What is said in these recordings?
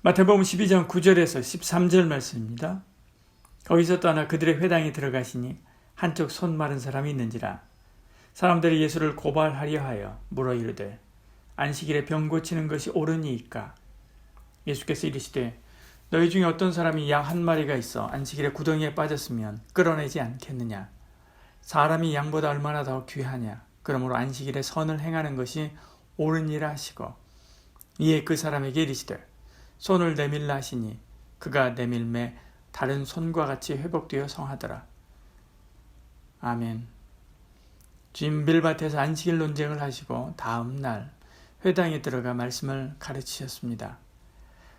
마태복음 12장 9절에서 13절 말씀입니다. 거기서 떠나 그들의 회당에 들어가시니 한쪽 손 마른 사람이 있는지라. 사람들이 예수를 고발하려 하여 물어 이르되 안식일에 병 고치는 것이 옳으니이까. 예수께서 이르시되 너희 중에 어떤 사람이 양 한 마리가 있어 안식일에 구덩이에 빠졌으면 끌어내지 않겠느냐. 사람이 양보다 얼마나 더 귀하냐. 그러므로 안식일에 선을 행하는 것이 옳으니라 하시고, 이에 그 사람에게 이르시되 손을 내밀라 하시니 그가 내밀매 다른 손과 같이 회복되어 성하더라. 아멘. 주님 밀밭에서 안식일 논쟁을 하시고 다음 날 회당에 들어가 말씀을 가르치셨습니다.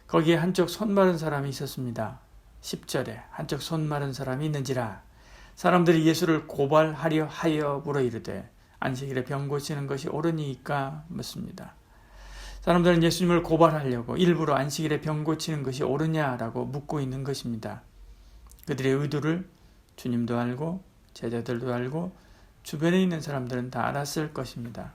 거기에 한쪽 손 마른 사람이 있었습니다. 10절에 한쪽 손 마른 사람이 있는지라. 사람들이 예수를 고발하려 하여 물어 이르되 안식일에 병 고치는 것이 옳으니까 묻습니다. 사람들은 예수님을 고발하려고 일부러 안식일에 병 고치는 것이 옳으냐라고 묻고 있는 것입니다. 그들의 의도를 주님도 알고 제자들도 알고 주변에 있는 사람들은 다 알았을 것입니다.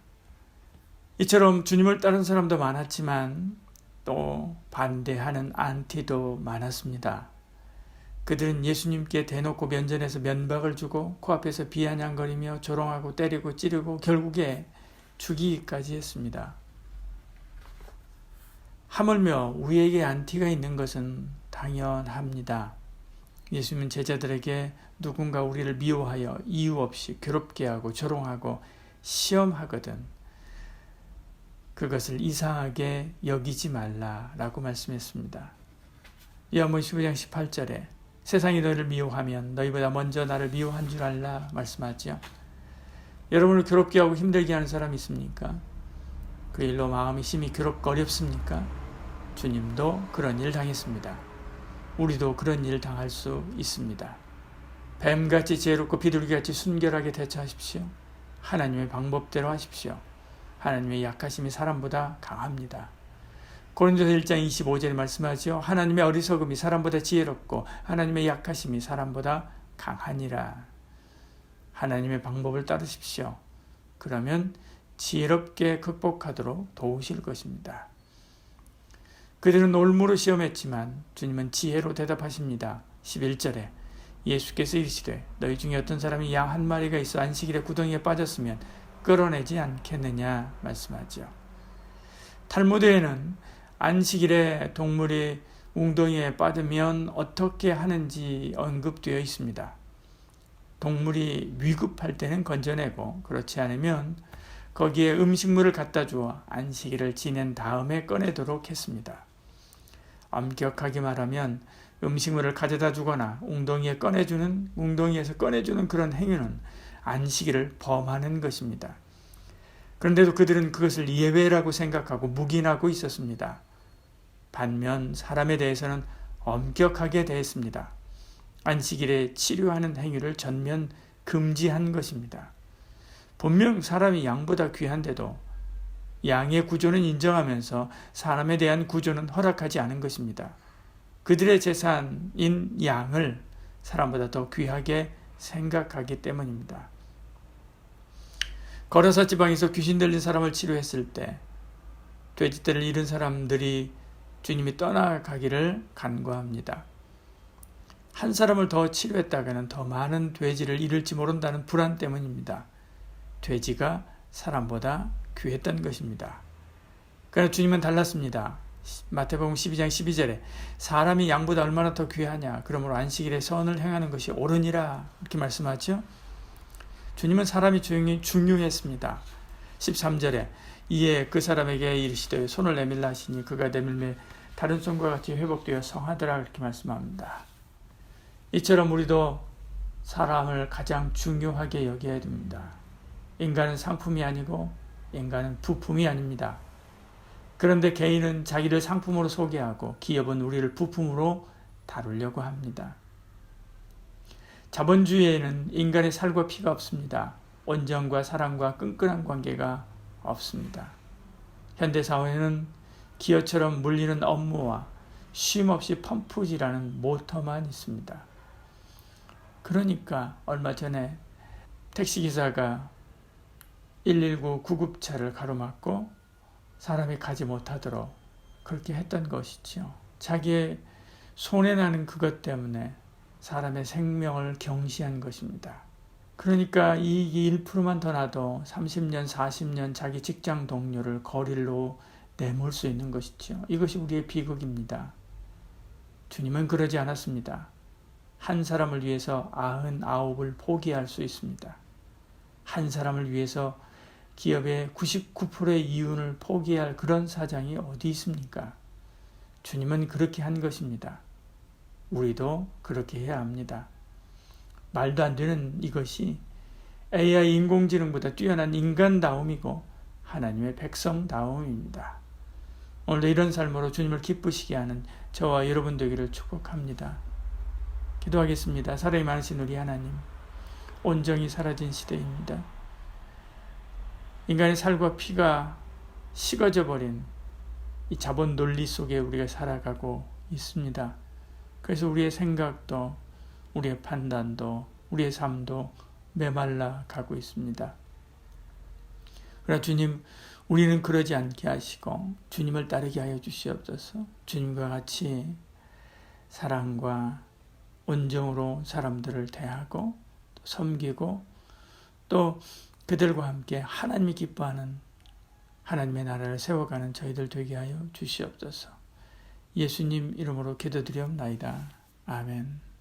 이처럼 주님을 따른 사람도 많았지만 또 반대하는 안티도 많았습니다. 그들은 예수님께 대놓고 면전에서 면박을 주고 코앞에서 비아냥거리며 조롱하고 때리고 찌르고 결국에 죽이기까지 했습니다. 하물며 우리에게 안티가 있는 것은 당연합니다. 예수님은 제자들에게 누군가 우리를 미워하여 이유 없이 괴롭게 하고 조롱하고 시험하거든 그것을 이상하게 여기지 말라라고 말씀했습니다. 요한복음 15장 18절에 세상이 너희를 미워하면 너희보다 먼저 나를 미워한 줄 알라 말씀하죠. 여러분을 괴롭게 하고 힘들게 하는 사람이 있습니까? 그 일로 마음이 심히 괴롭고 어렵습니까? 주님도 그런 일 당했습니다. 우리도 그런 일 당할 수 있습니다. 뱀같이 지혜롭고 비둘기같이 순결하게 대처하십시오. 하나님의 방법대로 하십시오. 하나님의 약하심이 사람보다 강합니다. 고린도서 1장 25절에 말씀하죠. 하나님의 어리석음이 사람보다 지혜롭고 하나님의 약하심이 사람보다 강하니라. 하나님의 방법을 따르십시오. 그러면 지혜롭게 극복하도록 도우실 것입니다. 그들은 올무로 시험했지만 주님은 지혜로 대답하십니다. 11절에 예수께서 이르시되 너희 중에 어떤 사람이 양 한 마리가 있어 안식일에 구덩이에 빠졌으면 끌어내지 않겠느냐 말씀하죠. 탈무드에는 안식일에 동물이 웅덩이에 빠지면 어떻게 하는지 언급되어 있습니다. 동물이 위급할 때는 건져내고 그렇지 않으면 거기에 음식물을 갖다 주어 안식일을 지낸 다음에 꺼내도록 했습니다. 엄격하게 말하면 음식물을 가져다 주거나 웅덩이에서 꺼내주는 그런 행위는 안식일을 범하는 것입니다. 그런데도 그들은 그것을 예외라고 생각하고 묵인하고 있었습니다. 반면 사람에 대해서는 엄격하게 대했습니다. 안식일에 치료하는 행위를 전면 금지한 것입니다. 분명 사람이 양보다 귀한데도 양의 구조는 인정하면서 사람에 대한 구조는 허락하지 않은 것입니다. 그들의 재산인 양을 사람보다 더 귀하게 생각하기 때문입니다. 거라사 지방에서 귀신 들린 사람을 치료했을 때 돼지떼를 잃은 사람들이 주님이 떠나가기를 간구합니다. 한 사람을 더 치료했다가는 더 많은 돼지를 잃을지 모른다는 불안 때문입니다. 돼지가 사람보다 귀했던 것입니다. 그러나 주님은 달랐습니다. 마태복음 12장 12절에 사람이 양보다 얼마나 더 귀하냐. 그러므로 안식일에 선을 행하는 것이 옳으니라 이렇게 말씀하죠. 주님은 사람이 중요했습니다. 13절에 이에 그 사람에게 이르시되 손을 내밀라 하시니 그가 내밀매 다른 손과 같이 회복되어 성하더라 이렇게 말씀합니다. 이처럼 우리도 사람을 가장 중요하게 여겨야 됩니다. 인간은 상품이 아니고 인간은 부품이 아닙니다. 그런데 개인은 자기를 상품으로 소개하고 기업은 우리를 부품으로 다루려고 합니다. 자본주의에는 인간의 살과 피가 없습니다. 온정과 사랑과 끈끈한 관계가 없습니다. 현대사회는 기어처럼 물리는 업무와 쉼없이 펌프질하는 모터만 있습니다. 그러니까 얼마 전에 택시기사가 119 구급차를 가로막고 사람이 가지 못하도록 그렇게 했던 것이죠. 자기의 손해나는 그것 때문에 사람의 생명을 경시한 것입니다. 그러니까 이익이 1%만 더 나도 30년, 40년 자기 직장 동료를 거리로 내몰 수 있는 것이죠. 이것이 우리의 비극입니다. 주님은 그러지 않았습니다. 한 사람을 위해서 99을 포기할 수 있습니다. 한 사람을 위해서 기업의 99%의 이윤을 포기할 그런 사장이 어디 있습니까? 주님은 그렇게 한 것입니다. 우리도 그렇게 해야 합니다. 말도 안 되는 이것이 AI 인공지능보다 뛰어난 인간다움이고 하나님의 백성다움입니다. 오늘도 이런 삶으로 주님을 기쁘시게 하는 저와 여러분 되기를 축복합니다. 기도하겠습니다. 사랑이 많으신 우리 하나님, 온정이 사라진 시대입니다. 인간의 살과 피가 식어져 버린 이 자본 논리 속에 우리가 살아가고 있습니다. 그래서 우리의 생각도, 우리의 판단도, 우리의 삶도 메말라 가고 있습니다. 그러나 주님, 우리는 그러지 않게 하시고 주님을 따르게 하여 주시옵소서. 주님과 같이 사랑과 온정으로 사람들을 대하고 또 섬기고 또 그들과 함께 하나님이 기뻐하는 하나님의 나라를 세워가는 저희들 되게 하여 주시옵소서. 예수님 이름으로 기도드리옵나이다. 아멘.